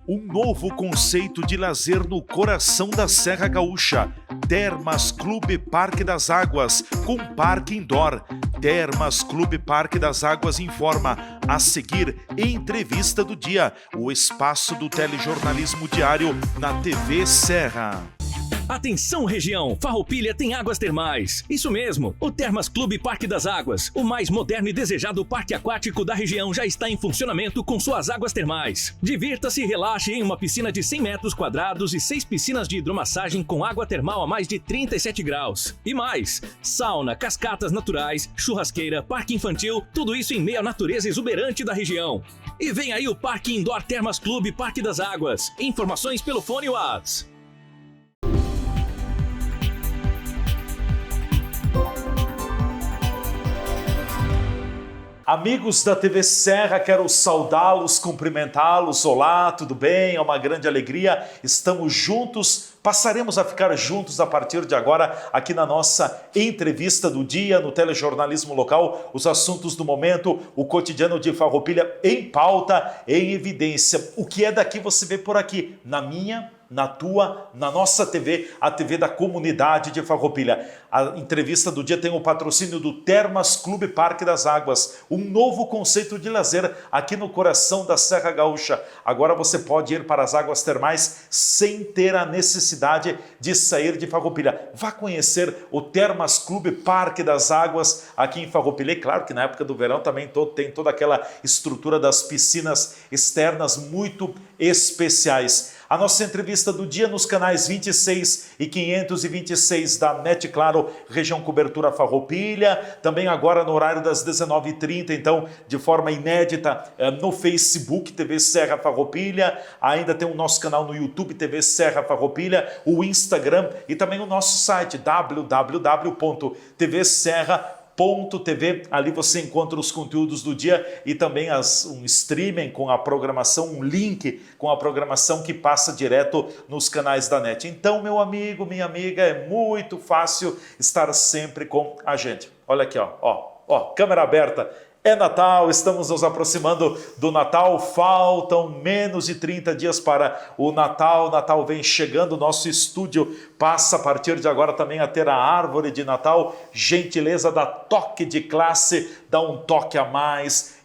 Um novo conceito de lazer no coração da Serra Gaúcha. Termas Clube Parque das Águas, com parque indoor. Termas Clube Parque das Águas informa. A seguir, entrevista do dia. O espaço do telejornalismo diário na TV Serra. Atenção região, Farroupilha tem águas termais. Isso mesmo, o Termas Clube Parque das Águas, o mais moderno e desejado parque aquático da região, já está em funcionamento com suas águas termais. Divirta-se e relaxe em uma piscina de 100 metros quadrados e 6 piscinas de hidromassagem com água termal a mais de 37 graus. E mais, sauna, cascatas naturais, churrasqueira, parque infantil, tudo isso em meio à natureza exuberante da região. E vem aí o Parque Indoor Termas Clube Parque das Águas. Informações pelo fone WhatsApp. Amigos da TV Serra, quero saudá-los, cumprimentá-los. Olá, tudo bem? É uma grande alegria. Estamos juntos, passaremos a ficar juntos a partir de agora aqui na nossa entrevista do dia, no telejornalismo local, os assuntos do momento, o cotidiano de Farroupilha em pauta, em evidência. O que é daqui você vê por aqui, na minha, na tua, na nossa TV, a TV da comunidade de Farroupilha. A entrevista do dia tem o patrocínio do Termas Clube Parque das Águas, um novo conceito de lazer aqui no coração da Serra Gaúcha. Agora você pode ir para as águas termais sem ter a necessidade de sair de Farroupilha. Vá conhecer o Termas Clube Parque das Águas aqui em Farroupilha. E claro que na época do verão também tem toda aquela estrutura das piscinas externas muito especiais. A nossa entrevista do dia nos canais 26 e 526 da NET Claro, região cobertura Farroupilha, também agora no horário das 19h30, então de forma inédita no Facebook TV Serra Farroupilha, ainda tem o nosso canal no YouTube TV Serra Farroupilha, o Instagram e também o nosso site www.tvserra.tv. Ali você encontra os conteúdos do dia e também um streaming com a programação, um link com a programação que passa direto nos canais da NET. Então, meu amigo, minha amiga, é muito fácil estar sempre com a gente. Olha aqui, ó, câmera aberta. É Natal, estamos nos aproximando do Natal, faltam menos de 30 dias para o Natal. O Natal vem chegando, o nosso estúdio passa a partir de agora também a ter a árvore de Natal, gentileza da Toque de Classe, dá um toque a mais,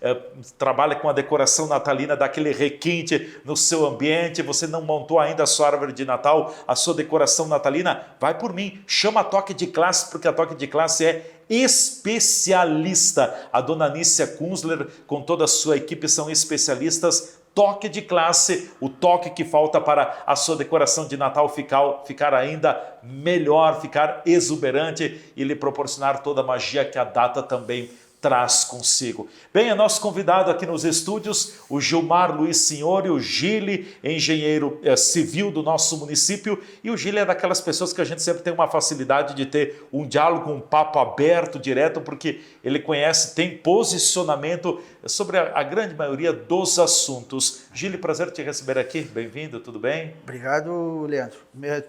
trabalha com a decoração natalina, dá aquele requinte no seu ambiente. Você não montou ainda a sua árvore de Natal, a sua decoração natalina? Vai por mim, chama a Toque de Classe, porque a Toque de Classe é especialista. A dona Nícia Kunzler, com toda a sua equipe, são especialistas. Toque de Classe, o toque que falta para a sua decoração de Natal ficar ainda melhor, ficar exuberante e lhe proporcionar toda a magia que a data também traz consigo. Bem, é nosso convidado aqui nos estúdios, o Gilmar Luiz Signori, o Gili, engenheiro civil do nosso município, e o Gili é daquelas pessoas que a gente sempre tem uma facilidade de ter um diálogo, um papo aberto, direto, porque ele conhece, tem posicionamento sobre a grande maioria dos assuntos. Gili, prazer te receber aqui, bem-vindo, tudo bem? Obrigado, Leandro.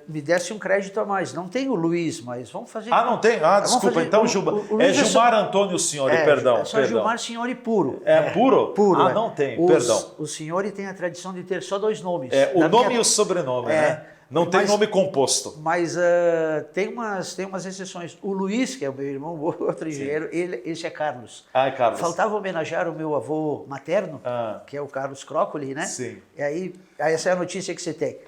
Me desse um crédito a mais, não tem o Luiz, mas vamos fazer... Ah, não tem? Ah, desculpa, então é Gilmar Antônio Signori. Perdão, é só Gilmar Signori puro. É puro? Puro. Ah, não tem, perdão. O Signori tem a tradição de ter só dois nomes. O nome e o sobrenome, né? Não tem nome composto. Mas tem umas exceções. O Luiz, que é o meu irmão, outro engenheiro, esse é Carlos. Ah, é Carlos. Faltava homenagear o meu avô materno, que é o Carlos Crócoli, né? Sim. E aí essa é a notícia que você tem.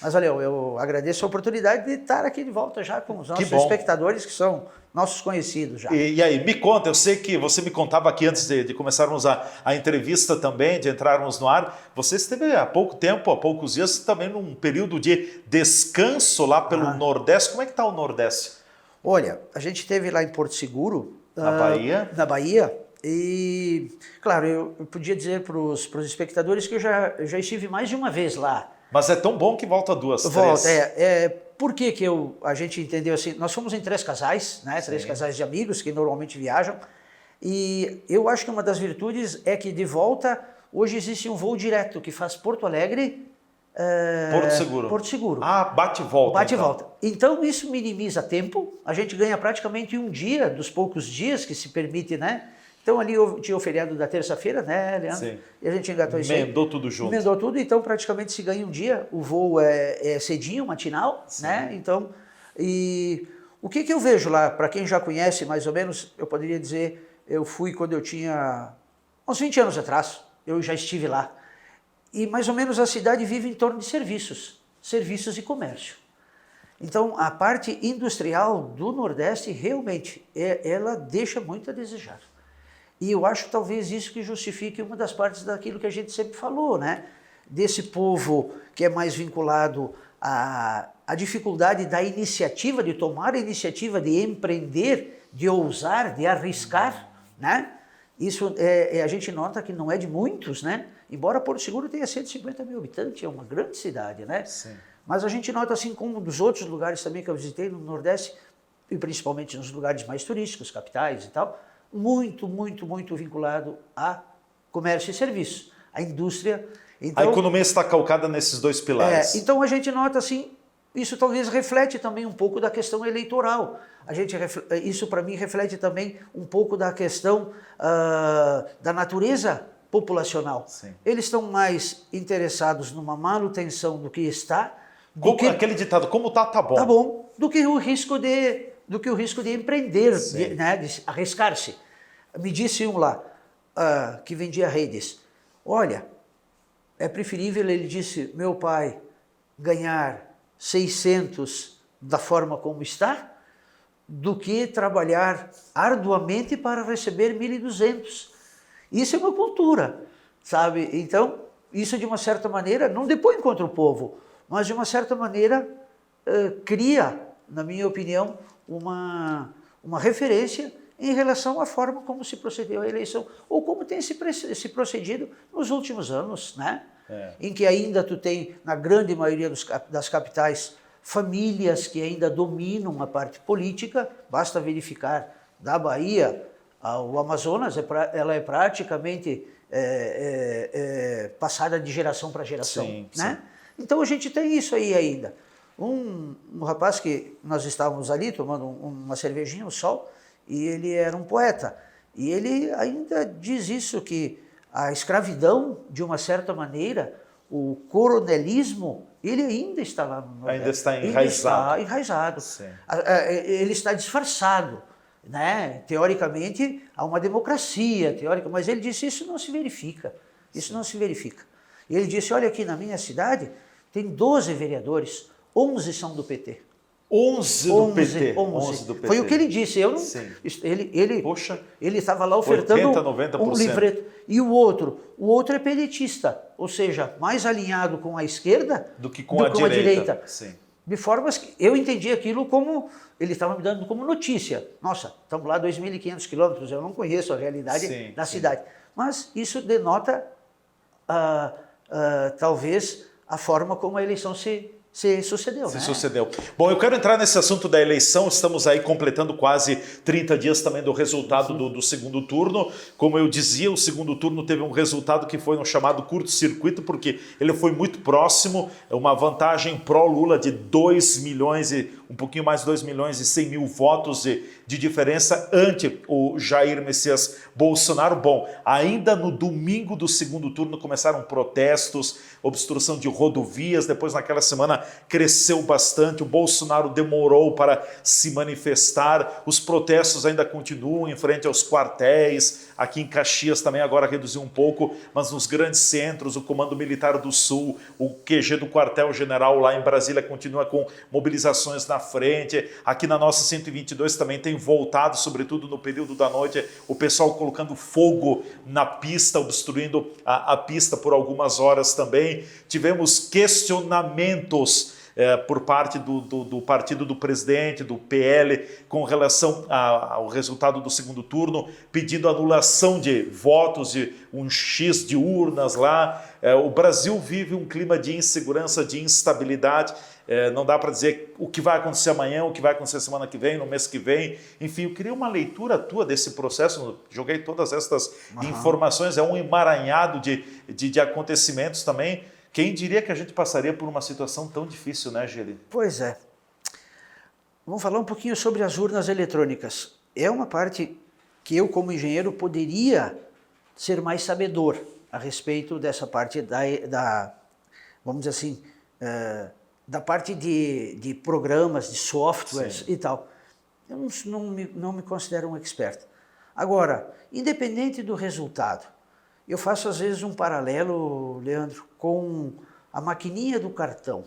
Mas olha, eu agradeço a oportunidade de estar aqui de volta já com os nossos espectadores, que são nossos conhecidos já. E aí, me conta, eu sei que você me contava aqui antes de começarmos a entrevista também, de entrarmos no ar, você esteve há pouco tempo, há poucos dias, também num período de descanso lá pelo Nordeste. Como é que está o Nordeste? Olha, a gente esteve lá em Porto Seguro. Na Bahia? Na Bahia. E, claro, eu podia dizer para os espectadores que eu já estive mais de uma vez lá. Mas é tão bom que volta duas, três. Volta, por que a gente entendeu assim? Nós fomos em 3 casais, né? 3 casais de amigos que normalmente viajam. E eu acho que uma das virtudes é que de volta, hoje existe um voo direto que faz Porto Alegre... Porto Seguro. Porto Seguro. Ah, bate e volta. Bate e volta. Então isso minimiza tempo, a gente ganha praticamente um dia, dos poucos dias que se permite, né? Então ali tinha o feriado da terça-feira, né, Leandro? Sim. E a gente engatou isso aí. Emendou tudo junto. Emendou tudo, então praticamente se ganha um dia. O voo é cedinho, matinal, Sim. né? Então, e o que eu vejo lá, para quem já conhece mais ou menos, eu poderia dizer, eu fui quando eu tinha uns 20 anos atrás, eu já estive lá. E mais ou menos a cidade vive em torno de serviços e comércio. Então, a parte industrial do Nordeste, realmente, ela deixa muito a desejar. E eu acho talvez isso que justifique uma das partes daquilo que a gente sempre falou, né? Desse povo que é mais vinculado à dificuldade da iniciativa, de tomar a iniciativa, de empreender, de ousar, de arriscar, né? Isso a gente nota que não é de muitos, né? Embora Porto Seguro tenha 150 mil habitantes, é uma grande cidade, né? Sim. Mas a gente nota, assim como dos outros lugares também que eu visitei no Nordeste, e principalmente nos lugares mais turísticos, capitais e tal, muito, muito, muito vinculado a comércio e serviço, a indústria. Então, a economia está calcada nesses dois pilares. Então a gente nota assim, isso talvez reflete também um pouco da questão eleitoral. Isso para mim reflete também um pouco da questão da natureza populacional. Sim. Eles estão mais interessados numa manutenção do que está, aquele ditado, como tá bom. Tá bom, do que o risco de empreender, de arriscar-se. Me disse um lá, que vendia redes, olha, é preferível, ele disse, meu pai, ganhar 600 da forma como está, do que trabalhar arduamente para receber 1.200. Isso é uma cultura, sabe? Então, isso de uma certa maneira, não depõe contra o povo, mas de uma certa maneira cria, na minha opinião, uma referência em relação à forma como se procedeu a eleição, ou como tem se procedido nos últimos anos, né? Em que ainda tu tem, na grande maioria das capitais, famílias que ainda dominam a parte política, basta verificar da Bahia ao Amazonas, ela é praticamente passada de geração para geração, sim, né? Sim. Então a gente tem isso aí ainda. Um rapaz que nós estávamos ali tomando uma cervejinha, o sol, e ele era um poeta. E ele ainda diz isso, que a escravidão, de uma certa maneira, o coronelismo, ele ainda está lá no Nordeste. Ainda está enraizado. Ele está enraizado. Sim. Ele está disfarçado. Né? Teoricamente, há uma democracia, mas ele disse, isso não se verifica. Isso não se verifica. E ele disse, olha, aqui na minha cidade tem 12 vereadores, 11 são do PT. 11 do PT. 11 do PT. Foi o que ele disse. Eu não, Poxa, ele estava lá ofertando 80, 90%. Um livreto. E o outro é pedetista, ou seja, mais alinhado com a esquerda do que com a direita. Sim. De formas que eu entendi aquilo como, ele estava me dando como notícia. Nossa, estamos lá 2.500 quilômetros, eu não conheço a realidade da cidade. Mas isso denota, talvez, a forma como a eleição se sucedeu. Se sucedeu. Bom, eu quero entrar nesse assunto da eleição, estamos aí completando quase 30 dias também do resultado do segundo turno. Como eu dizia, o segundo turno teve um resultado que foi um chamado curto-circuito, porque ele foi muito próximo, uma vantagem pró-Lula de 2 milhões e um pouquinho mais de 2 milhões e 100 mil votos de diferença ante o Jair Messias Bolsonaro. Bom, ainda no domingo do segundo turno começaram protestos, obstrução de rodovias, depois naquela semana cresceu bastante, o Bolsonaro demorou para se manifestar, os protestos ainda continuam em frente aos quartéis, aqui em Caxias também agora reduziu um pouco, mas nos grandes centros, o Comando Militar do Sul, o QG do quartel-general lá em Brasília continua com mobilizações na frente, aqui na nossa 122 também tem voltado, sobretudo no período da noite, o pessoal colocando fogo na pista, obstruindo a pista por algumas horas também. Tivemos questionamentos por parte do partido do presidente, do PL, com relação ao resultado do segundo turno, pedindo anulação de votos, de um X de urnas lá. O Brasil vive um clima de insegurança, de instabilidade. Não dá para dizer o que vai acontecer amanhã, o que vai acontecer semana que vem, no mês que vem. Enfim, eu queria uma leitura tua desse processo, joguei todas estas informações, é um emaranhado de acontecimentos também. Quem diria que a gente passaria por uma situação tão difícil, né, Geli? Pois é. Vamos falar um pouquinho sobre as urnas eletrônicas. É uma parte que eu, como engenheiro, poderia ser mais sabedor a respeito dessa parte vamos dizer assim, da parte de programas, de softwares e tal. Eu não me considero um expert. Agora, independente do resultado, eu faço às vezes um paralelo, Leandro, com a maquininha do cartão.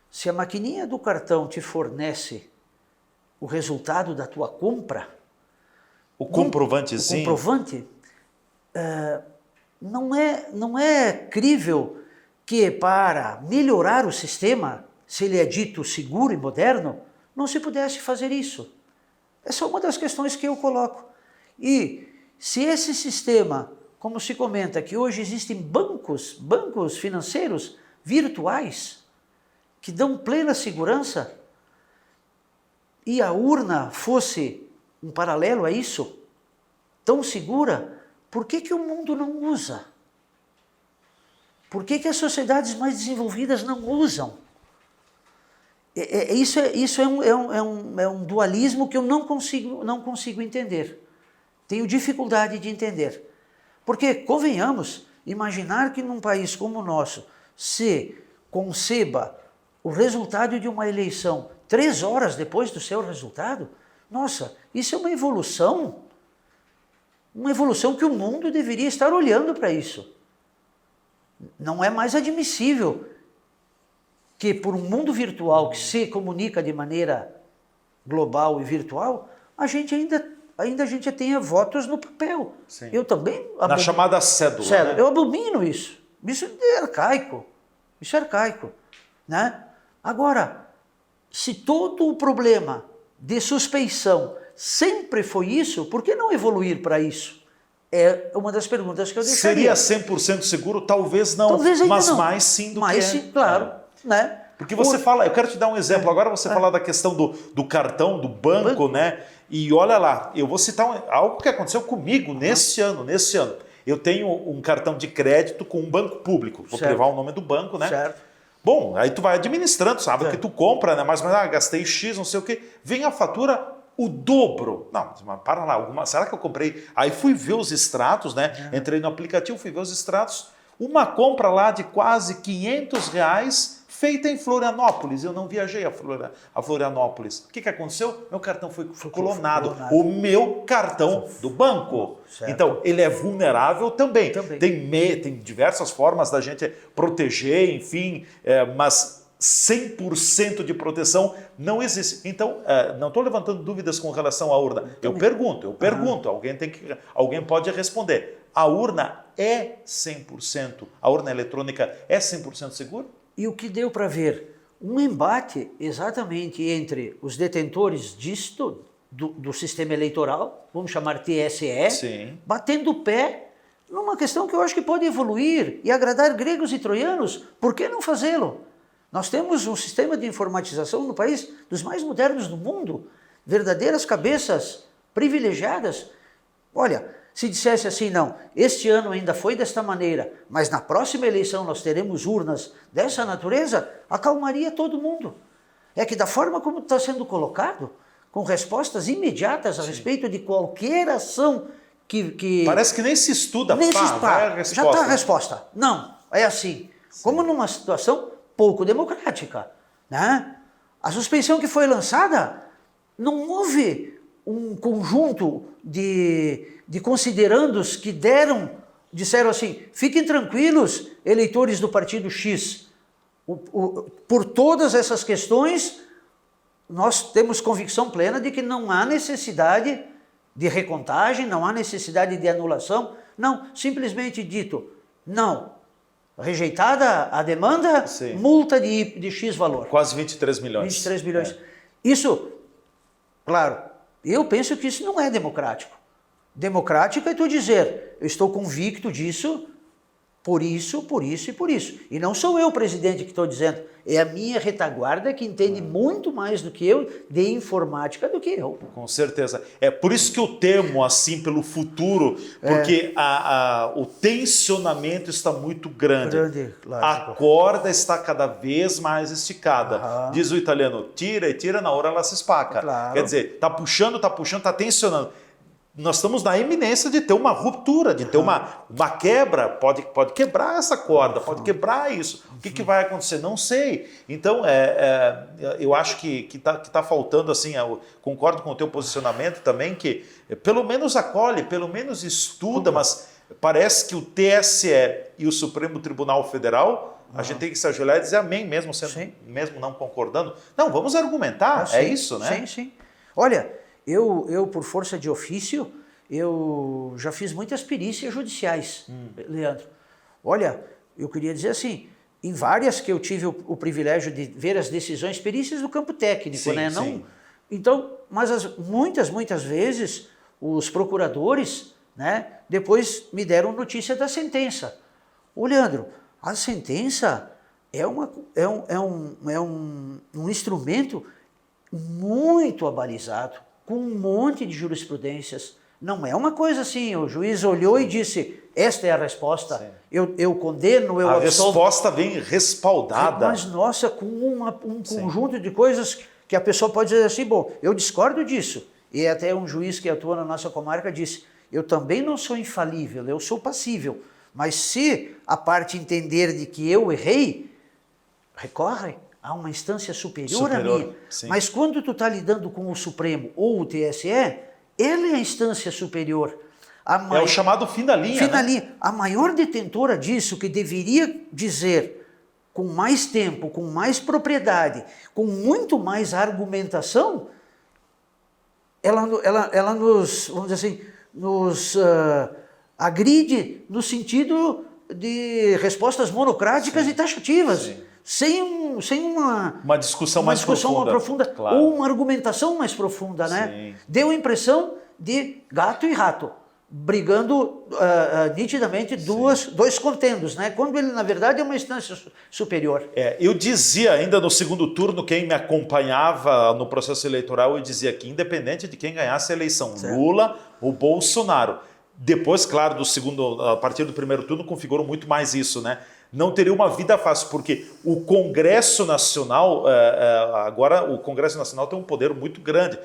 Se a maquininha do cartão te fornece o resultado da tua compra, o comprovantezinho, o comprovante, não é crível que para melhorar o sistema, se ele é dito seguro e moderno, não se pudesse fazer isso. Essa é uma das questões que eu coloco. E se esse sistema, como se comenta, que hoje existem bancos financeiros virtuais que dão plena segurança, e a urna fosse um paralelo a isso, tão segura, por que o mundo não usa? Por que as sociedades mais desenvolvidas não usam? Isso é um dualismo que eu não consigo entender. Tenho dificuldade de entender. Porque, convenhamos, imaginar que num país como o nosso se conceba o resultado de uma eleição 3 horas depois do seu resultado, nossa, isso é uma evolução que o mundo deveria estar olhando para isso. Não é mais admissível que por um mundo virtual que se comunica de maneira global e virtual, a gente ainda tenha votos no papel. Sim. Eu também... Na chamada cédula. Né? Eu abomino isso. Isso é arcaico. Isso é arcaico. Né? Agora, se todo o problema de suspeição sempre foi isso, por que não evoluir para isso? É uma das perguntas que eu deixaria. Seria 100% seguro? Talvez não, Talvez mas não. mais sim do mais que... sim, claro. Né? Porque você fala, eu quero te dar um exemplo, agora você fala da questão do cartão, do banco, né? E olha lá, eu vou citar algo que aconteceu comigo nesse ano. Eu tenho um cartão de crédito com um banco público, vou levar o nome do banco, né? Certo. Bom, aí tu vai administrando, sabe? O que tu compra, né? Mas gastei X, não sei o quê. Vem a fatura o dobro. Não, mas para lá, será que eu comprei? Aí fui ver os extratos, né? Entrei no aplicativo, fui ver os extratos. Uma compra lá de quase R$500 feita em Florianópolis. Eu não viajei a Florianópolis. O que aconteceu? Meu cartão foi clonado. O meu cartão do banco. Certo. Então, ele é vulnerável também. Tem diversas formas da gente proteger, enfim, mas 100% de proteção não existe. Então, não estou levantando dúvidas com relação à urna. Eu pergunto. Alguém pode responder. A urna é 100%, a urna eletrônica é 100% segura? E o que deu para ver? Um embate exatamente entre os detentores disto, do sistema eleitoral, vamos chamar TSE, Sim. batendo o pé numa questão que eu acho que pode evoluir e agradar gregos e troianos. Por que não fazê-lo? Nós temos um sistema de informatização no país dos mais modernos do mundo, verdadeiras cabeças privilegiadas. Olha, se dissesse assim, não, este ano ainda foi desta maneira, mas na próxima eleição nós teremos urnas dessa natureza, acalmaria todo mundo. É que da forma como está sendo colocado, com respostas imediatas a respeito de qualquer ação que... Parece que nem se estuda. Já está a resposta. Não, é assim. Sim. Como numa situação pouco democrática. Né? A suspeição que foi lançada, não houve um conjunto de considerandos que disseram assim, fiquem tranquilos, eleitores do partido X, por todas essas questões, nós temos convicção plena de que não há necessidade de recontagem, não há necessidade de anulação, não, simplesmente dito, não, rejeitada a demanda, sim, multa de X valor. Quase 23 milhões. 23 milhões. Isso, claro, eu penso que isso não é democrático. Democrático é tu dizer, eu estou convicto disso, por isso, por isso e por isso. E não sou eu, presidente, que estou dizendo, é a minha retaguarda que entende muito mais do que eu de informática do que eu. Com certeza. É por isso que eu temo assim pelo futuro, porque o tensionamento está muito grande. A corda está cada vez mais esticada. Diz o italiano, tira e tira, na hora ela se espaca. Claro. Quer dizer, está puxando, está tensionando. nós estamos na iminência de ter uma ruptura, de ter uma quebra, pode quebrar essa corda, pode quebrar isso. O que vai acontecer? Não sei. Então, eu acho que tá faltando, assim, eu concordo com o teu posicionamento também, que pelo menos acolhe, pelo menos estuda, mas parece que o TSE e o Supremo Tribunal Federal, a gente tem que se ajoelhar e dizer amém, mesmo não concordando. Não, vamos argumentar, é isso, né? Sim, sim. Olha, eu por força de ofício, eu já fiz muitas perícias judiciais, Leandro. Olha, eu queria dizer assim, em várias que eu tive o privilégio de ver as decisões, perícias do campo técnico, né? Não, sim. então, mas muitas vezes os procuradores, né, depois me deram notícia da sentença. Ô, Leandro, a sentença é um instrumento muito abalizado, com um monte de jurisprudências. Não é uma coisa assim, o juiz olhou e disse, esta é a resposta, eu condeno, eu absolvo. A resposta vem respaldada. Mas, nossa, com um conjunto de coisas que a pessoa pode dizer assim, bom, eu discordo disso. E até um juiz que atua na nossa comarca disse, eu também não sou infalível, eu sou passível. Mas se a parte entender de que eu errei, recorre a uma instância superior a mim. Sim. Mas quando tu está lidando com o Supremo ou o TSE, ele é a instância superior. É o chamado fim da linha. Fim da linha. A maior detentora disso, que deveria dizer com mais tempo, com mais propriedade, com muito mais argumentação, ela nos, vamos dizer assim, nos agride no sentido de respostas monocráticas e taxativas. Sim. Sem uma discussão mais profunda, claro. Ou uma argumentação mais profunda, né? Sim. Deu a impressão de gato e rato, brigando nitidamente dois contendos, né? Quando ele, na verdade, é uma instância superior. Eu dizia ainda no segundo turno, quem me acompanhava no processo eleitoral, eu dizia que independente de quem ganhasse a eleição, Lula ou Bolsonaro, depois, claro, a partir do primeiro turno configurou muito mais isso, né? Não teria uma vida fácil, porque o Congresso Nacional, agora o Congresso Nacional tem um poder muito grande.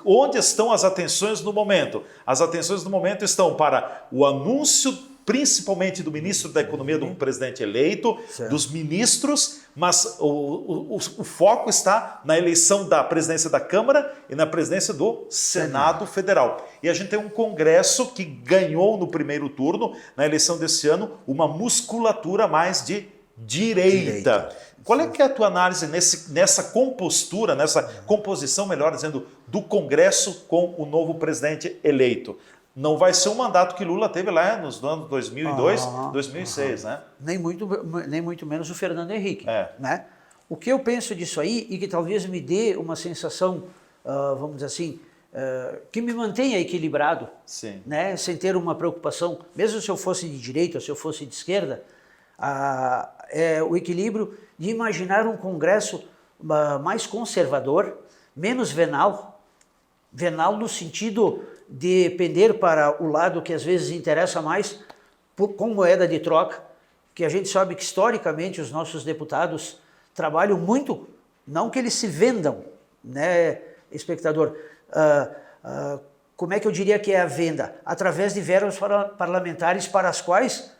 Onde estão as atenções no momento? As atenções no momento estão para o anúncio, principalmente do ministro da Economia, do presidente eleito, dos ministros, mas o foco está na eleição da presidência da Câmara e na presidência do Senado Federal. E a gente tem um Congresso que ganhou no primeiro turno, na eleição desse ano, uma musculatura mais de direita. Qual é que é a tua análise nessa compostura, nessa composição, melhor dizendo, do Congresso com o novo presidente eleito? Não vai ser um mandato que Lula teve lá nos anos 2002, 2006, né? Nem muito menos o Fernando Henrique. Né? O que eu penso disso aí, e que talvez me dê uma sensação, vamos dizer assim, que me mantenha equilibrado, né? Sem ter uma preocupação, mesmo se eu fosse de direita ou se eu fosse de esquerda, é o equilíbrio de imaginar um Congresso mais conservador, menos venal no sentido de pender para o lado que às vezes interessa mais, com moeda de troca, que a gente sabe que historicamente os nossos deputados trabalham muito, não que eles se vendam, né, espectador, como é que eu diria que é a venda? Através de verbas parlamentares para as quais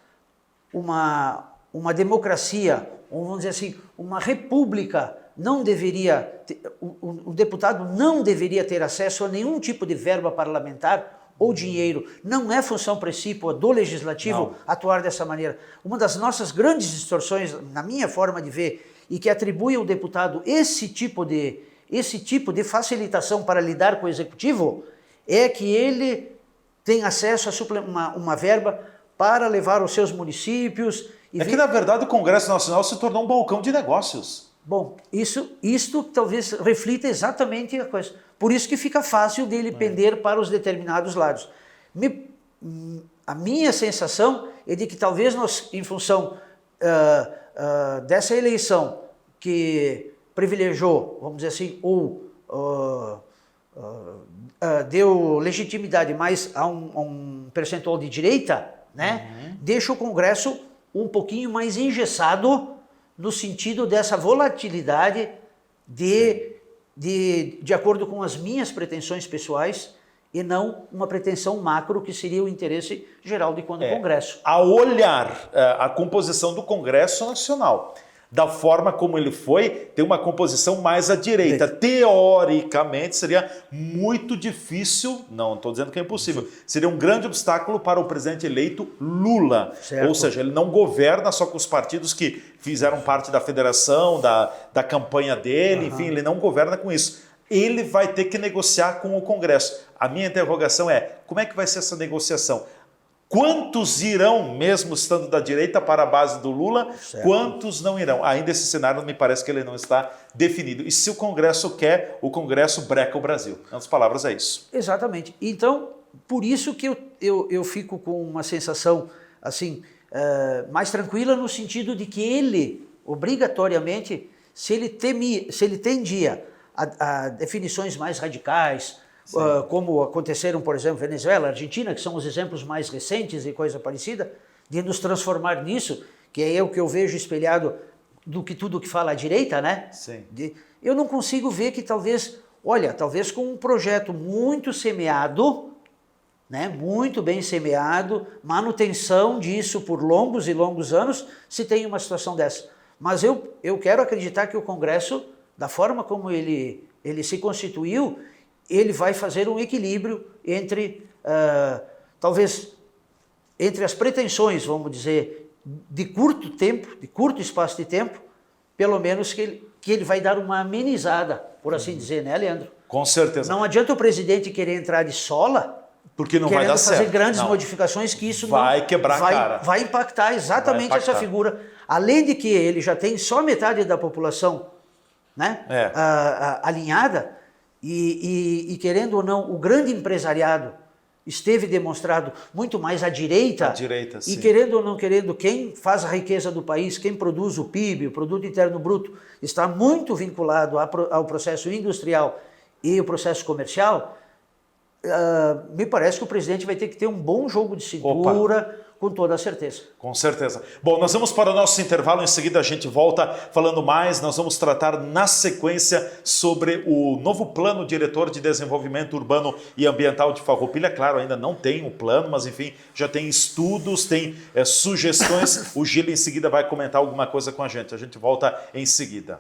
uma democracia, ou vamos dizer assim, uma república não deveria, o deputado não deveria ter acesso a nenhum tipo de verba parlamentar ou dinheiro. Não é função precípua do legislativo atuar dessa maneira. Uma das nossas grandes distorções, na minha forma de ver, e que atribui ao deputado esse tipo de facilitação para lidar com o executivo, é que ele tem acesso a uma verba para levar aos seus municípios. Que, na verdade, o Congresso Nacional se tornou um balcão de negócios. Bom, isto talvez reflita exatamente a coisa. Por isso que fica fácil dele pender para os determinados lados. A minha sensação é de que talvez nós, em função dessa eleição que privilegiou, vamos dizer assim, ou deu legitimidade mais a um percentual de direita, né, deixa o Congresso um pouquinho mais engessado no sentido dessa volatilidade de acordo com as minhas pretensões pessoais e não uma pretensão macro que seria o interesse geral de quando o Congresso. A olhar a composição do Congresso Nacional, da forma como ele foi, tem uma composição mais à direita. Teoricamente, seria muito difícil, não estou dizendo que é impossível, seria um grande obstáculo para o presidente eleito Lula. Certo. Ou seja, ele não governa só com os partidos que fizeram parte da federação, da campanha dele, enfim, ele não governa com isso. Ele vai ter que negociar com o Congresso. A minha interrogação é, como é que vai ser essa negociação? Quantos irão, mesmo estando da direita, para a base do Lula? Certo. Quantos não irão? Ainda esse cenário me parece que ele não está definido. E se o Congresso quer, o Congresso breca o Brasil. Em outras palavras, é isso. Exatamente. Então, por isso que eu fico com uma sensação assim, mais tranquila, no sentido de que ele, obrigatoriamente, se ele tendia a definições mais radicais, como aconteceram, por exemplo, Venezuela, Argentina, que são os exemplos mais recentes e coisa parecida, de nos transformar nisso, que é o que eu vejo espelhado do que tudo que fala à direita, né? Sim. Eu não consigo ver que talvez com um projeto muito semeado, né, muito bem semeado, manutenção disso por longos e longos anos, se tem uma situação dessa. Mas eu quero acreditar que o Congresso, da forma como ele se constituiu, ele vai fazer um equilíbrio entre, talvez, entre as pretensões, vamos dizer, de curto tempo, de curto espaço de tempo, pelo menos que ele vai dar uma amenizada, por assim dizer, né, Leandro? Com certeza. Não adianta o presidente querer entrar de sola, porque não vai dar certo. Fazer grandes modificações, que isso vai quebrar a cara. Vai impactar exatamente essa figura. Além de que ele já tem só metade da população, né, alinhada, e querendo ou não, o grande empresariado esteve demonstrado muito mais à direita, sim. E querendo ou não querendo, quem faz a riqueza do país, quem produz o PIB, o Produto Interno Bruto, está muito vinculado ao processo industrial e o processo comercial. Me parece que o presidente vai ter que ter um bom jogo de cintura, com toda a certeza. Com certeza. Bom, nós vamos para o nosso intervalo, em seguida a gente volta falando mais, nós vamos tratar na sequência sobre o novo Plano Diretor de Desenvolvimento Urbano e Ambiental de Farroupilha. Claro, ainda não tem o plano, mas enfim, já tem estudos, tem sugestões. O Gil em seguida vai comentar alguma coisa com a gente volta em seguida.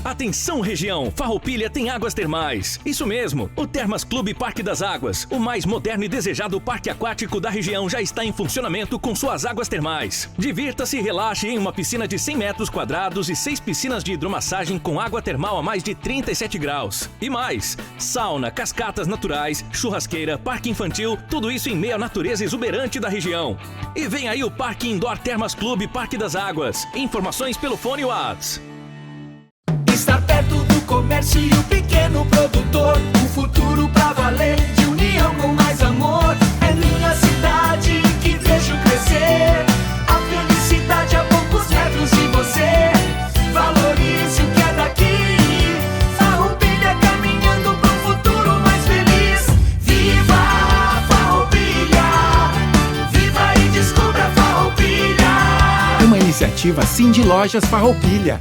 Atenção região, Farroupilha tem águas termais. Isso mesmo, o Termas Clube Parque das Águas, o mais moderno e desejado parque aquático da região, já está em funcionamento com suas águas termais. Divirta-se e relaxe em uma piscina de 100 metros quadrados e 6 piscinas de hidromassagem com água termal a mais de 37 graus. E mais, sauna, cascatas naturais, churrasqueira, parque infantil, tudo isso em meio à natureza exuberante da região. E vem aí o Parque Indoor Termas Clube Parque das Águas. Informações pelo fone WhatsApp. Estar perto do comércio e o pequeno produtor, um futuro pra valer, de união com mais amor. É minha cidade que vejo crescer, a felicidade a poucos metros de você. Valorize o que é daqui, Farroupilha caminhando pro futuro mais feliz. Viva Farroupilha, viva e descubra Farroupilha. Uma iniciativa Cindy Lojas Farroupilha.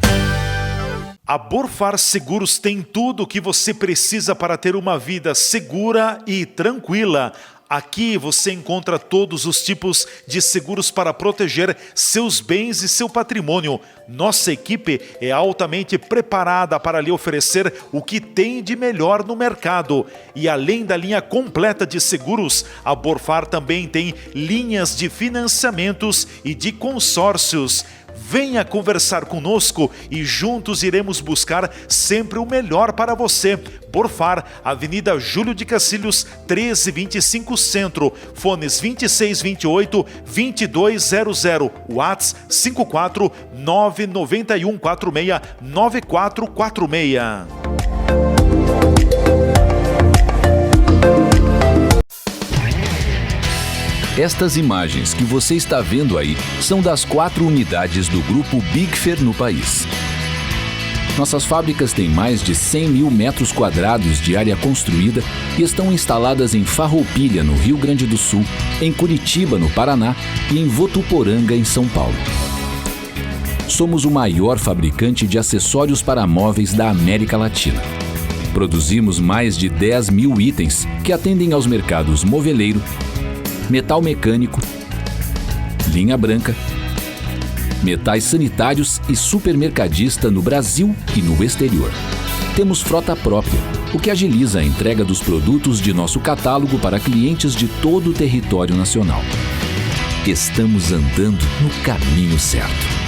A Borfar Seguros tem tudo o que você precisa para ter uma vida segura e tranquila. Aqui você encontra todos os tipos de seguros para proteger seus bens e seu patrimônio. Nossa equipe é altamente preparada para lhe oferecer o que tem de melhor no mercado. E além da linha completa de seguros, a Borfar também tem linhas de financiamentos e de consórcios. Venha conversar conosco e juntos iremos buscar sempre o melhor para você. Borfar, Avenida Júlio de Cacilhos, 1325 Centro, fones 2628-2200, WhatsApp 54991469446. Estas imagens que você está vendo aí são das 4 unidades do Grupo Bigfer no país. Nossas fábricas têm mais de 100 mil metros quadrados de área construída e estão instaladas em Farroupilha, no Rio Grande do Sul, em Curitiba, no Paraná e em Votuporanga, em São Paulo. Somos o maior fabricante de acessórios para móveis da América Latina. Produzimos mais de 10 mil itens que atendem aos mercados moveleiro, metal mecânico, linha branca, metais sanitários e supermercadista no Brasil e no exterior. Temos frota própria, o que agiliza a entrega dos produtos de nosso catálogo para clientes de todo o território nacional. Estamos andando no caminho certo.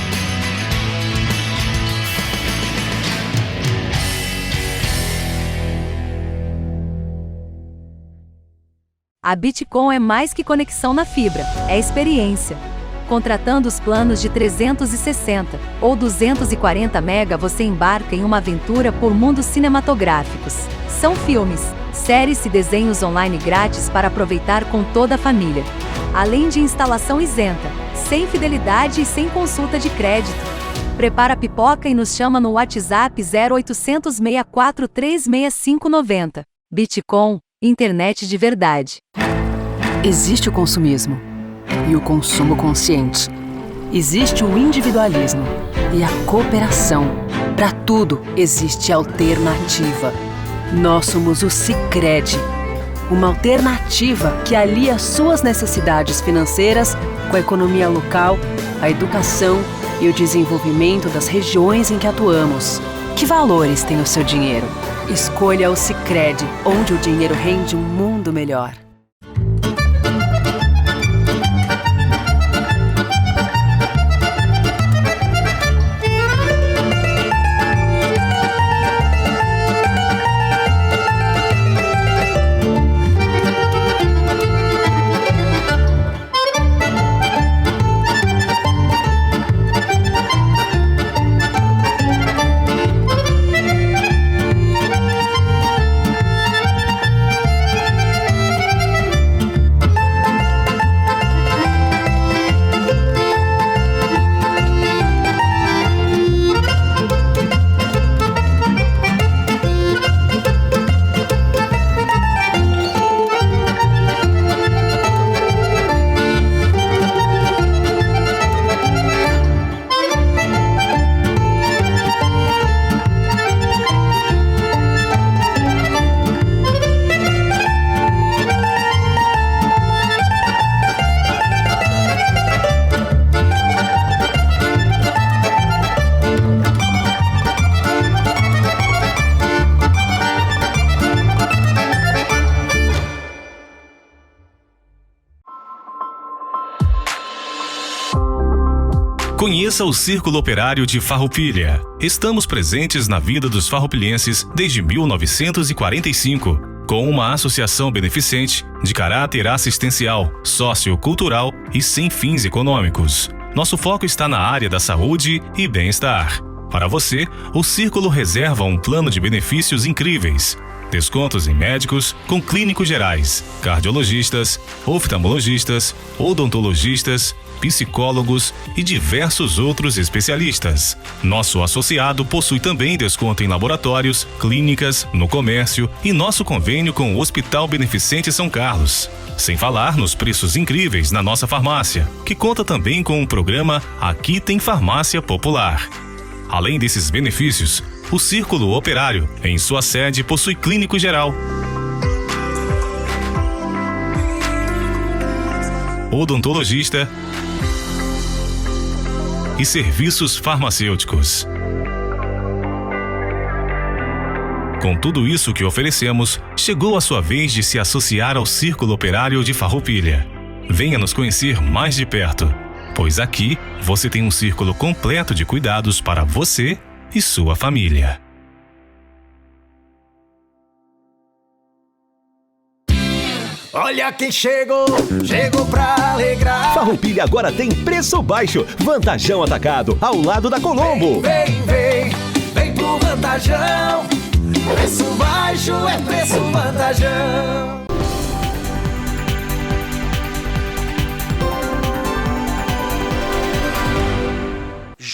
A Bitcom é mais que conexão na fibra, é experiência. Contratando os planos de 360 ou 240 MB, você embarca em uma aventura por mundos cinematográficos. São filmes, séries e desenhos online grátis para aproveitar com toda a família. Além de instalação isenta, sem fidelidade e sem consulta de crédito. Prepara a pipoca e nos chama no WhatsApp 0800 643 36590. Bitcom, internet de verdade. Existe o consumismo e o consumo consciente. Existe o individualismo e a cooperação. Para tudo existe alternativa. Nós somos o Sicredi, uma alternativa que alia suas necessidades financeiras com a economia local, a educação e o desenvolvimento das regiões em que atuamos. Que valores tem o seu dinheiro? Escolha o Sicredi, onde o dinheiro rende um mundo melhor. Conheça o Círculo Operário de Farroupilha. Estamos presentes na vida dos farroupilhenses desde 1945, com uma associação beneficente de caráter assistencial, sociocultural e sem fins econômicos. Nosso foco está na área da saúde e bem-estar. Para você, o Círculo reserva um plano de benefícios incríveis. Descontos em médicos com clínicos gerais, cardiologistas, oftalmologistas, odontologistas, psicólogos e diversos outros especialistas. Nosso associado possui também desconto em laboratórios, clínicas, no comércio e nosso convênio com o Hospital Beneficente São Carlos. Sem falar nos preços incríveis na nossa farmácia, que conta também com o programa Aqui Tem Farmácia Popular. Além desses benefícios, o Círculo Operário, em sua sede, possui clínico geral, odontologista e serviços farmacêuticos. Com tudo isso que oferecemos, chegou a sua vez de se associar ao Círculo Operário de Farroupilha. Venha nos conhecer mais de perto, pois aqui você tem um círculo completo de cuidados para você e sua família. Olha quem chegou, chegou pra alegrar. Farroupilha agora tem preço baixo, Vantajão Atacado, ao lado da Colombo. Vem pro Vantajão. Preço baixo é preço Vantajão.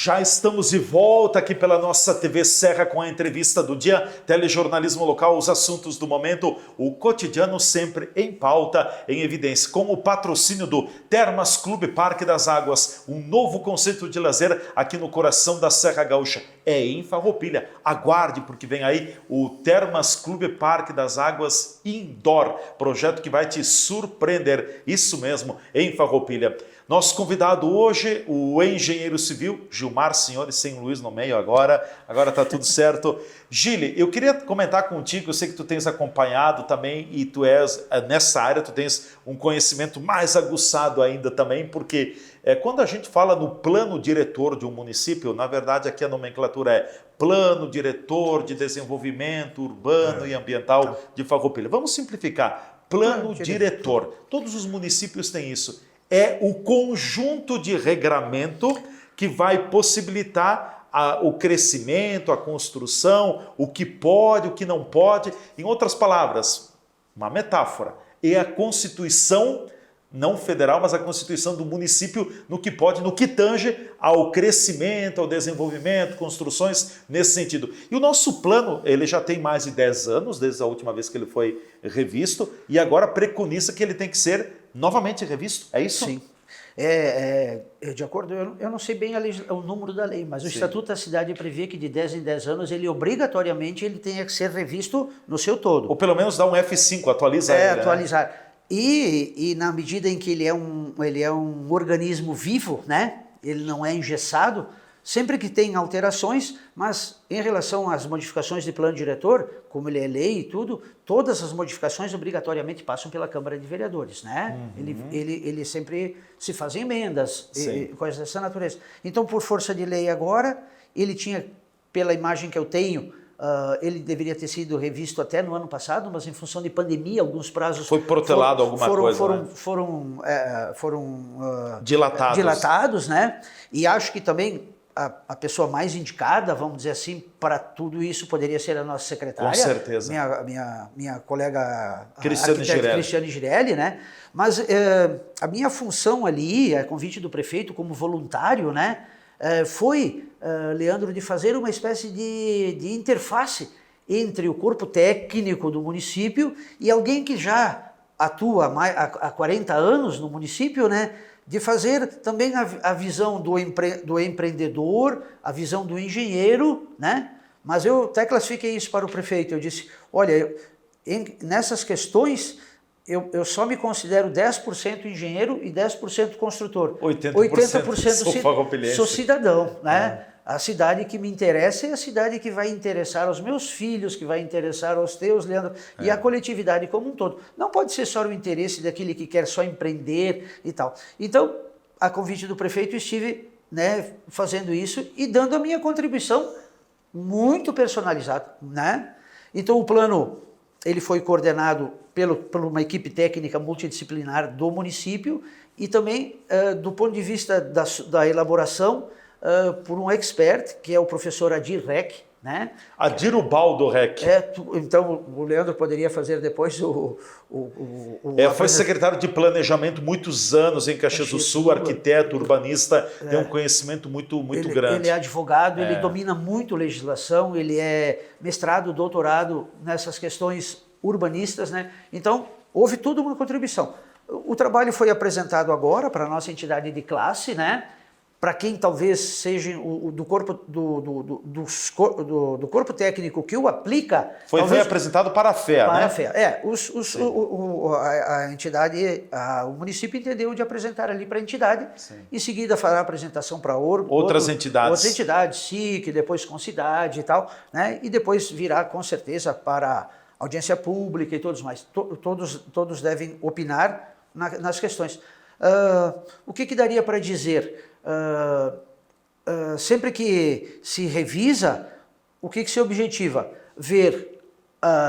Já estamos de volta aqui pela nossa TV Serra com a entrevista do dia, telejornalismo local, os assuntos do momento, o cotidiano sempre em pauta, em evidência, com o patrocínio do Termas Clube Parque das Águas, um novo conceito de lazer aqui no coração da Serra Gaúcha. É em Farroupilha. Aguarde, porque vem aí o Termas Clube Parque das Águas Indoor, projeto que vai te surpreender. Isso mesmo, em Farroupilha. Nosso convidado hoje, o engenheiro civil Gilmar Senhores, sem Luiz no meio agora tá tudo certo. Gili, eu queria comentar contigo, eu sei que tu tens acompanhado também e tu és, nessa área, tu tens um conhecimento mais aguçado ainda também, porque quando a gente fala no plano diretor de um município, na verdade aqui a nomenclatura é Plano Diretor de Desenvolvimento Urbano e Ambiental de Farroupilha. Vamos simplificar, Plano Diretor. Todos os municípios têm isso. É o conjunto de regramento que vai possibilitar o crescimento, a construção, o que pode, o que não pode. Em outras palavras, uma metáfora, é a Constituição, não federal, mas a Constituição do município no que pode, no que tange ao crescimento, ao desenvolvimento, construções nesse sentido. E o nosso plano, ele já tem mais de 10 anos, desde a última vez que ele foi revisto, e agora preconiza que ele tem que ser novamente revisto, é isso? Sim. De acordo, eu não sei bem o número da lei, mas o Estatuto da Cidade prevê que de 10 em 10 anos ele obrigatoriamente ele tenha que ser revisto no seu todo. Ou pelo menos dar um F5, atualizar ele. Atualizar. Né? E na medida em que ele é um organismo vivo, né? Ele não é engessado, sempre que tem alterações, mas em relação às modificações de plano diretor, como ele é lei e tudo, todas as modificações obrigatoriamente passam pela Câmara de Vereadores, né? Ele sempre se fazem emendas e coisas dessa natureza. Então, por força de lei agora, ele tinha, pela imagem que eu tenho, ele deveria ter sido revisto até no ano passado, mas em função de pandemia, alguns prazos... Foi protelado foram dilatados, né? E acho que também a pessoa mais indicada, vamos dizer assim, para tudo isso poderia ser a nossa secretária. Com certeza. Minha colega Cristiane Girelli, né? Mas a minha função ali, a convite do prefeito como voluntário, né? Foi, Leandro, de fazer uma espécie de interface entre o corpo técnico do município e alguém que já atua há 40 anos no município, né? De fazer também a visão do empreendedor, a visão do engenheiro, né? Mas eu até classifiquei isso para o prefeito, eu disse, olha, nessas questões eu só me considero 10% engenheiro e 10% construtor. 80% sou cidadão, né? A cidade que me interessa é a cidade que vai interessar aos meus filhos, que vai interessar aos teus, Leandro, e a coletividade como um todo. Não pode ser só o interesse daquele que quer só empreender e tal. Então, a convite do prefeito, estive, né, fazendo isso e dando a minha contribuição muito personalizada, né? Então, o plano ele foi coordenado por uma equipe técnica multidisciplinar do município e também, do ponto de vista da elaboração, por um expert, que é o professor Adir Rec, né? Adir Ubaldo Rec. Então, o Leandro poderia fazer depois foi secretário de planejamento muitos anos em Caxias do Sul, arquiteto, urbanista, tem um conhecimento muito grande. Ele é advogado, ele domina muito legislação, ele é mestrado, doutorado nessas questões urbanistas, né? Então, houve toda uma contribuição. O trabalho foi apresentado agora para a nossa entidade de classe, né? Para quem talvez seja do corpo técnico que o aplica... Foi apresentado para a FEA, para né? a FEA. A entidade, o município entendeu de apresentar ali para a entidade, em seguida fará a apresentação para outras entidades. Outras entidades, SIC, depois Concidade e tal, né? E depois virá com certeza para audiência pública e todos mais. Todos devem opinar nas questões. O que daria para dizer? Sempre que se revisa, o que se objetiva? Ver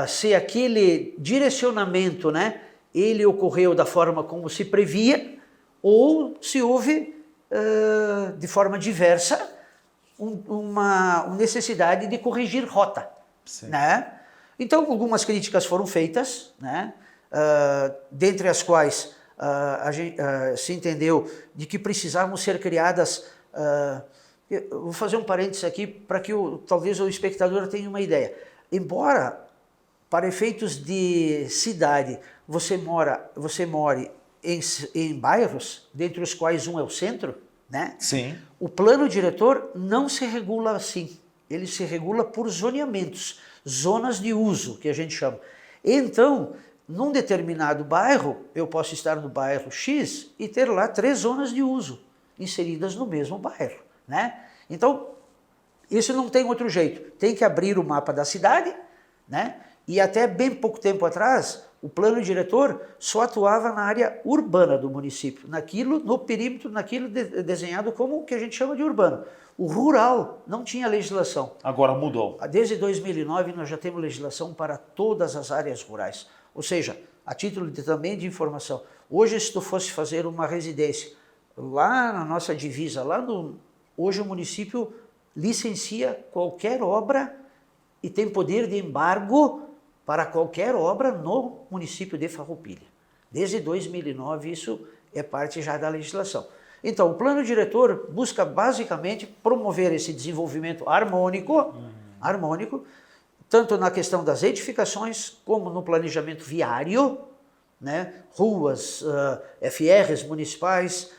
se aquele direcionamento, né, ele ocorreu da forma como se previa ou se houve, de forma diversa, uma necessidade de corrigir rota. Né? Então, algumas críticas foram feitas, né, dentre as quais se entendeu de que precisavam ser criadas Eu vou fazer um parênteses aqui para que talvez o espectador tenha uma ideia. Embora, para efeitos de cidade, você more em bairros, dentre os quais um é o centro, né? Sim. O plano diretor não se regula assim. Ele se regula por zoneamentos, zonas de uso, que a gente chama. Então, num determinado bairro, eu posso estar no bairro X e ter lá 3 zonas de uso inseridas no mesmo bairro, né? Então, isso não tem outro jeito. Tem que abrir o mapa da cidade, né? E até bem pouco tempo atrás, o plano diretor só atuava na área urbana do município, no perímetro, naquilo desenhado como o que a gente chama de urbano. O rural não tinha legislação. Agora mudou. Desde 2009 nós já temos legislação para todas as áreas rurais. Ou seja, a título também de informação, hoje se tu fosse fazer uma residência lá na nossa divisa, hoje o município licencia qualquer obra e tem poder de embargo para qualquer obra no município de Farroupilha. Desde 2009 isso é parte já da legislação. Então, o plano diretor busca basicamente promover esse desenvolvimento harmônico, tanto na questão das edificações, como no planejamento viário, né? Ruas, FRs municipais,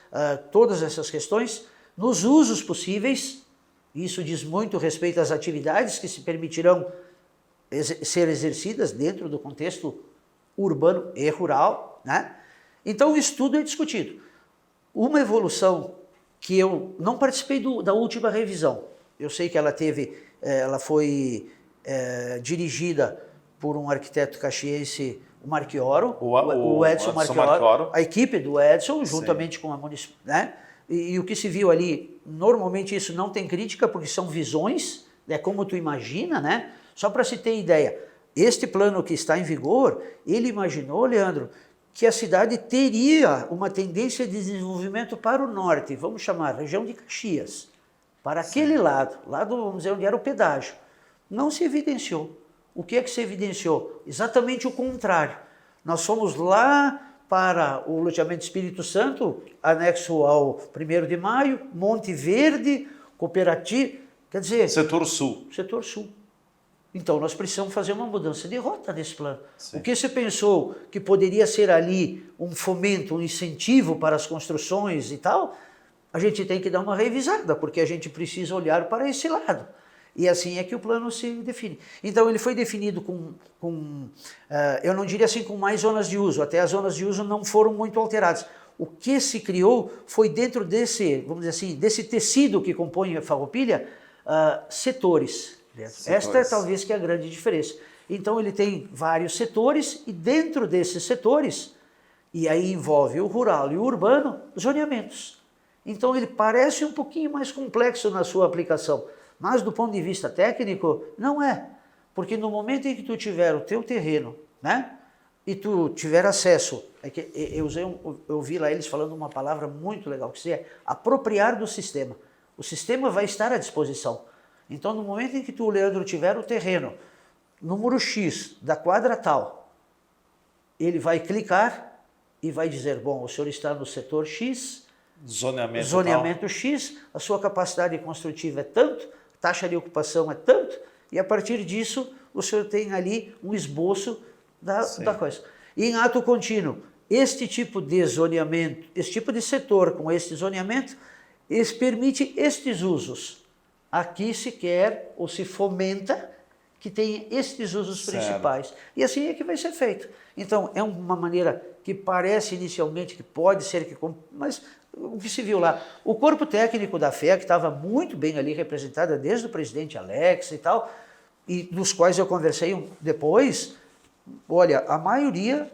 todas essas questões, nos usos possíveis. Isso diz muito respeito às atividades que se permitirão ser exercidas dentro do contexto urbano e rural, né? Então, isso tudo é discutido. Uma evolução que eu não participei da última revisão, eu sei que ela foi dirigida por um arquiteto caxiense, o Marchioro, o Edson Marchioro, a equipe do Edson, juntamente com a município, né? E o que se viu ali, normalmente isso não tem crítica, porque são visões, é como tu imagina, né? Só para se ter ideia, este plano que está em vigor, ele imaginou, Leandro, que a cidade teria uma tendência de desenvolvimento para o norte, vamos chamar região de Caxias, para aquele lado, vamos dizer, onde era o pedágio. Não se evidenciou. O que é que se evidenciou? Exatamente o contrário. Nós fomos lá para o loteamento Espírito Santo, anexo ao 1º de Maio, Monte Verde, Cooperativo, quer dizer... Setor Sul. Setor Sul. Então, nós precisamos fazer uma mudança de rota nesse plano. Sim. O que se pensou que poderia ser ali um fomento, um incentivo para as construções e tal, a gente tem que dar uma revisada, porque a gente precisa olhar para esse lado. E assim é que o plano se define. Então, ele foi definido eu não diria assim com mais zonas de uso, até as zonas de uso não foram muito alteradas. O que se criou foi dentro desse, vamos dizer assim, desse tecido que compõe a Farroupilha, setores. Esta é talvez que é a grande diferença. Então ele tem vários setores e dentro desses setores, e aí envolve o rural e o urbano, zoneamentos. Então ele parece um pouquinho mais complexo na sua aplicação, mas do ponto de vista técnico, não é. Porque no momento em que tu tiver o teu terreno, né, e tu tiver acesso, eu vi lá eles falando uma palavra muito legal, que é apropriar do sistema. O sistema vai estar à disposição. Então, no momento em que tu, Leandro, tiver o terreno, número X da quadra tal, ele vai clicar e vai dizer, bom, o senhor está no setor X, zoneamento X, a sua capacidade construtiva é tanto, taxa de ocupação é tanto, e a partir disso o senhor tem ali um esboço da coisa. E em ato contínuo, este tipo de zoneamento, esse tipo de setor com este zoneamento, permite estes usos. Aqui se quer ou se fomenta que tenha estes usos principais. E assim é que vai ser feito. Então, é uma maneira que parece inicialmente que pode ser que... Mas o que se viu lá? O corpo técnico da FEA, que estava muito bem ali representada desde o presidente Alex e tal, e dos quais eu conversei depois, olha, a maioria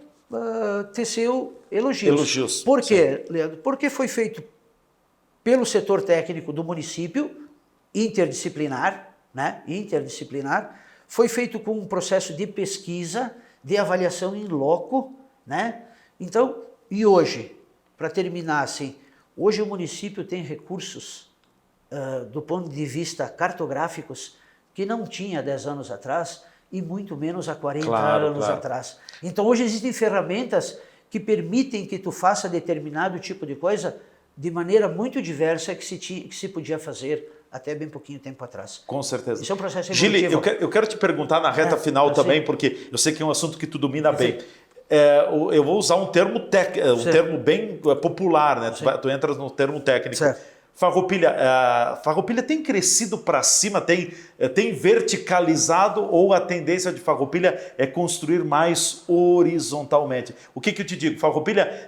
teceu elogios. Por quê, Leandro? Porque foi feito pelo setor técnico do município, interdisciplinar, né? Foi feito com um processo de pesquisa, de avaliação in loco, né? Então, e hoje, para terminar assim, hoje o município tem recursos do ponto de vista cartográficos que não tinha 10 anos atrás e muito menos há 40 anos atrás. Então hoje existem ferramentas que permitem que tu faça determinado tipo de coisa de maneira muito diversa que se podia fazer há até bem pouquinho tempo atrás. Com certeza. Isso é um processo evolutivo. Gili, eu quero te perguntar na reta final também, porque eu sei que é um assunto que tu domina bem. Eu vou usar um termo termo bem popular, né? Tu entras no termo técnico. Certo. Farroupilha tem crescido para cima, tem verticalizado, ou a tendência de Farroupilha é construir mais horizontalmente? O que eu te digo?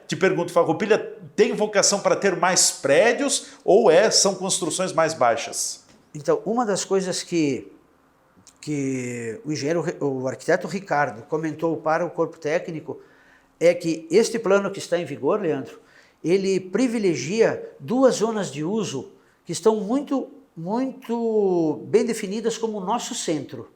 Te pergunto, Farroupilha tem vocação para ter mais prédios ou são construções mais baixas? Então, uma das coisas que o arquiteto Ricardo comentou para o corpo técnico é que este plano que está em vigor, Leandro, ele privilegia 2 zonas de uso que estão muito bem definidas como o nosso centro.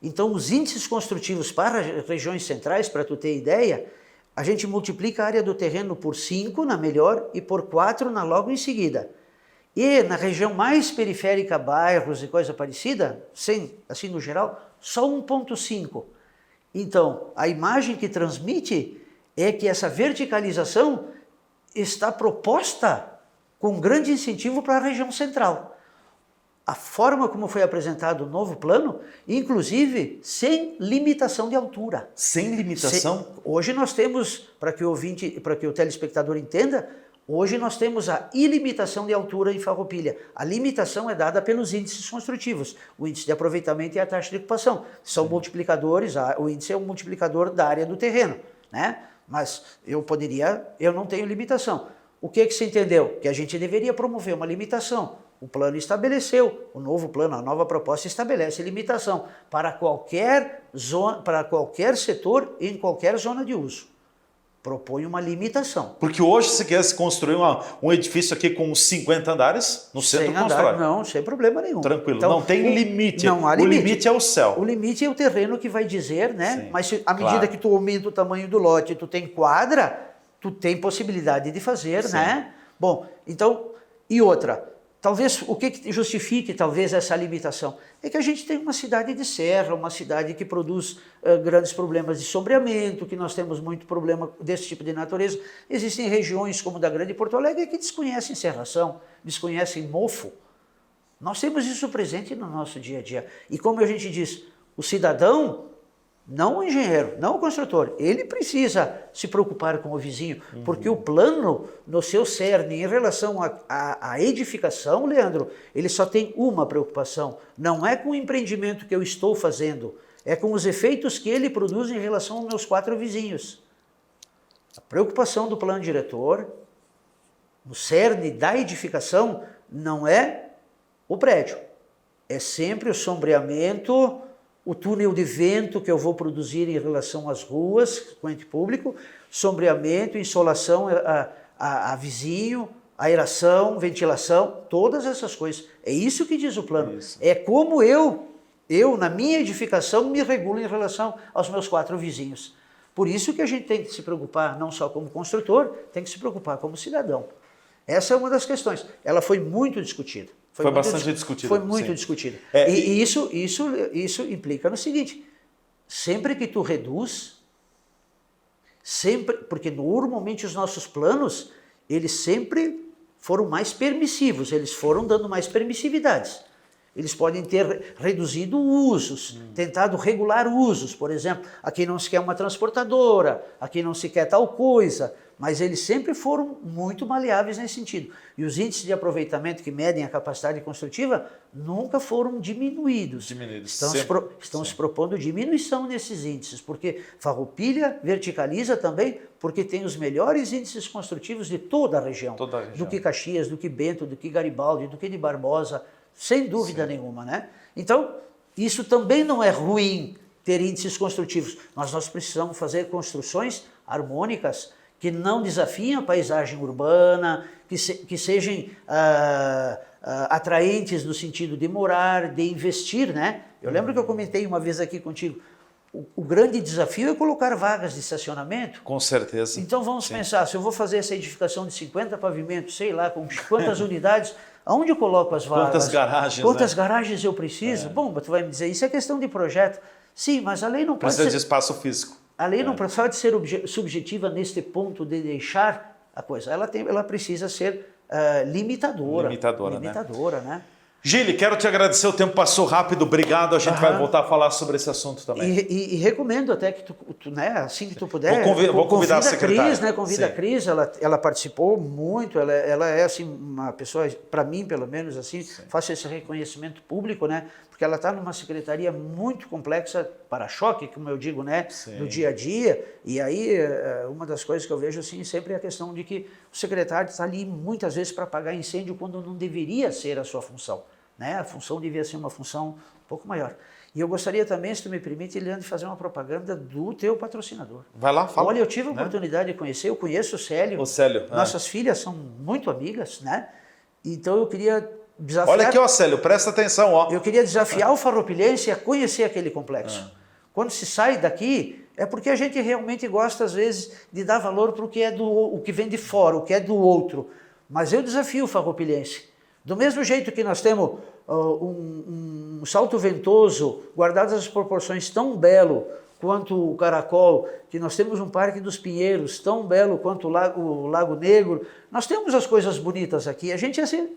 Então, os índices construtivos para regiões centrais, para tu ter ideia, a gente multiplica a área do terreno por 5 na melhor e por 4 na logo em seguida. E na região mais periférica, bairros e coisa parecida, assim no geral, só 1,5. Então, a imagem que transmite é que essa verticalização está proposta com grande incentivo para a região central. A forma como foi apresentado o novo plano, inclusive sem limitação de altura. Sem limitação? Hoje nós temos, para que o telespectador entenda, hoje nós temos a ilimitação de altura em Farroupilha. A limitação é dada pelos índices construtivos, o índice de aproveitamento e a taxa de ocupação. São multiplicadores, o índice é um multiplicador da área do terreno, né? Mas eu não tenho limitação. O que se entendeu? Que a gente deveria promover uma limitação. O plano estabeleceu, o novo plano, a nova proposta estabelece limitação para qualquer setor em qualquer zona de uso. Propõe uma limitação. Porque hoje, se quer se construir um edifício aqui com 50 andares, no centro constrói. Não, sem problema nenhum. Tranquilo, então, não tem limite. Não há limite. O limite é o céu. O limite é o terreno que vai dizer, né? Sim, mas à medida que tu aumenta o tamanho do lote, tu tem quadra, tu tem possibilidade de fazer, né? Bom, então, e outra, talvez o que justifique talvez essa limitação é que a gente tem uma cidade de serra, uma cidade que produz grandes problemas de sombreamento, que nós temos muito problema desse tipo de natureza. Existem regiões como da Grande Porto Alegre que desconhecem serração, desconhecem mofo. Nós temos isso presente no nosso dia a dia. E como a gente diz, o cidadão, não o engenheiro, não o construtor, ele precisa se preocupar com o vizinho, porque o plano, no seu cerne, em relação à edificação, Leandro, ele só tem uma preocupação, não é com o empreendimento que eu estou fazendo, é com os efeitos que ele produz em relação aos meus 4 vizinhos. A preocupação do plano diretor, no cerne da edificação, não é o prédio, é sempre o sombreamento, o túnel de vento que eu vou produzir em relação às ruas, corrente público, sombreamento, insolação a vizinho, aeração, ventilação, todas essas coisas. É isso que diz o plano. Isso. É como eu, na minha edificação, me regulo em relação aos meus 4 vizinhos. Por isso que a gente tem que se preocupar, não só como construtor, tem que se preocupar como cidadão. Essa é uma das questões. Ela foi muito discutida. Foi bastante discutida. Foi muito discutida. E isso implica no seguinte, sempre que tu reduz, porque normalmente os nossos planos, eles sempre foram mais permissivos, eles foram dando mais permissividades. Eles podem ter reduzido usos, tentado regular usos, por exemplo, aqui não se quer uma transportadora, aqui não se quer tal coisa, mas eles sempre foram muito maleáveis nesse sentido. E os índices de aproveitamento que medem a capacidade construtiva nunca foram diminuídos. Estão se propondo diminuição nesses índices, porque Farroupilha verticaliza também, porque tem os melhores índices construtivos de toda a região. Do que Caxias, do que Bento, do que Garibaldi, do que de Barbosa, sem dúvida nenhuma, né? Então, isso também não é ruim, ter índices construtivos, mas nós precisamos fazer construções harmônicas que não desafiem a paisagem urbana, que sejam atraentes no sentido de morar, de investir, né? Eu lembro que eu comentei uma vez aqui contigo, o grande desafio é colocar vagas de estacionamento. Com certeza. Então vamos pensar, se eu vou fazer essa edificação de 50 pavimentos, sei lá, com quantas unidades, aonde eu coloco as vagas? Quantas garagens, Quantas garagens eu preciso? Bom, tu vai me dizer, isso é questão de projeto. Sim, mas a lei não pode ser... de espaço físico. A lei não pode ser subjetiva neste ponto de deixar a coisa. Ela precisa ser limitadora. Limitadora, né? Gili, quero te agradecer, o tempo passou rápido, obrigado, a gente vai voltar a falar sobre esse assunto também. E recomendo até que tu, né, assim que tu puder, vou convidar a secretária. Cris, né, convida a Cris, ela participou muito, ela é assim uma pessoa, para mim pelo menos assim, faço esse reconhecimento público, né, porque ela está numa secretaria muito complexa, para-choque, como eu digo, né, no dia a dia, e aí uma das coisas que eu vejo assim sempre é a questão de que o secretário está ali muitas vezes para apagar incêndio quando não deveria ser a sua função. Né? A função devia ser uma função um pouco maior. E eu gostaria também, se tu me permite, Leandro, de fazer uma propaganda do teu patrocinador. Vai lá, fala. Olha, eu tive a oportunidade de conhecer, eu conheço o Célio. O Célio. Nossas filhas são muito amigas, né? Então eu queria desafiar... Olha aqui, ó, Célio, presta atenção, ó. Eu queria desafiar o farroupilhense a conhecer aquele complexo. Quando se sai daqui, é porque a gente realmente gosta, às vezes, de dar valor para o que é o que vem de fora, o que é do outro. Mas eu desafio o farroupilhense. Do mesmo jeito que nós temos um Salto Ventoso, guardadas as proporções, tão belo quanto o Caracol, que nós temos um Parque dos Pinheiros, tão belo quanto o Lago Negro, nós temos as coisas bonitas aqui, a gente assim,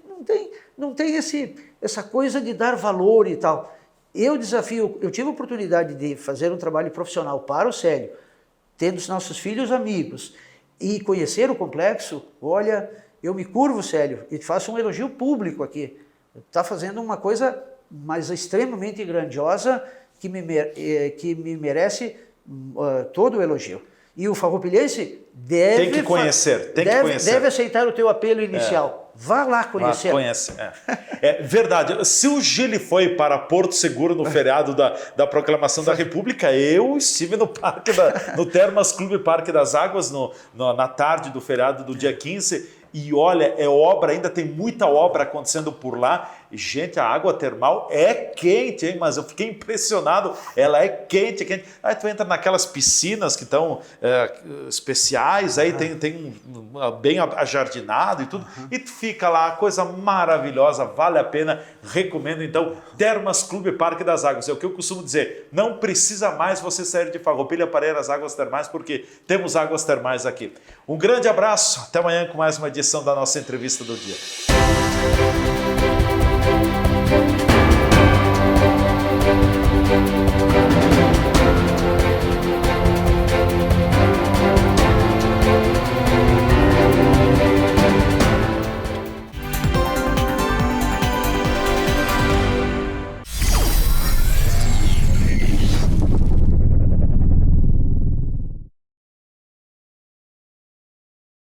não tem essa coisa de dar valor e tal. Eu tive a oportunidade de fazer um trabalho profissional para o Célio, tendo os nossos filhos amigos, e conhecer o complexo. Olha, eu me curvo, Célio, e te faço um elogio público aqui. Está fazendo uma coisa mas extremamente grandiosa que me merece todo o elogio. E o farroupilhense deve... Tem que conhecer, deve aceitar o teu apelo inicial. Vá lá conhecer. É verdade. Se o Gili foi para Porto Seguro no feriado da Proclamação da República, eu estive no Termas Clube Parque das Águas na tarde do feriado do dia 15. E olha, ainda tem muita obra acontecendo por lá. Gente, a água termal é quente, hein? Mas eu fiquei impressionado. Ela é quente. Aí tu entra naquelas piscinas que estão especiais, aí tem bem ajardinado e tudo. E tu fica lá, coisa maravilhosa, vale a pena. Recomendo então, Termas Clube Parque das Águas. É o que eu costumo dizer. Não precisa mais você sair de Farroupilha para ir às águas termais, porque temos águas termais aqui. Um grande abraço. Até amanhã com mais uma edição da nossa entrevista do dia.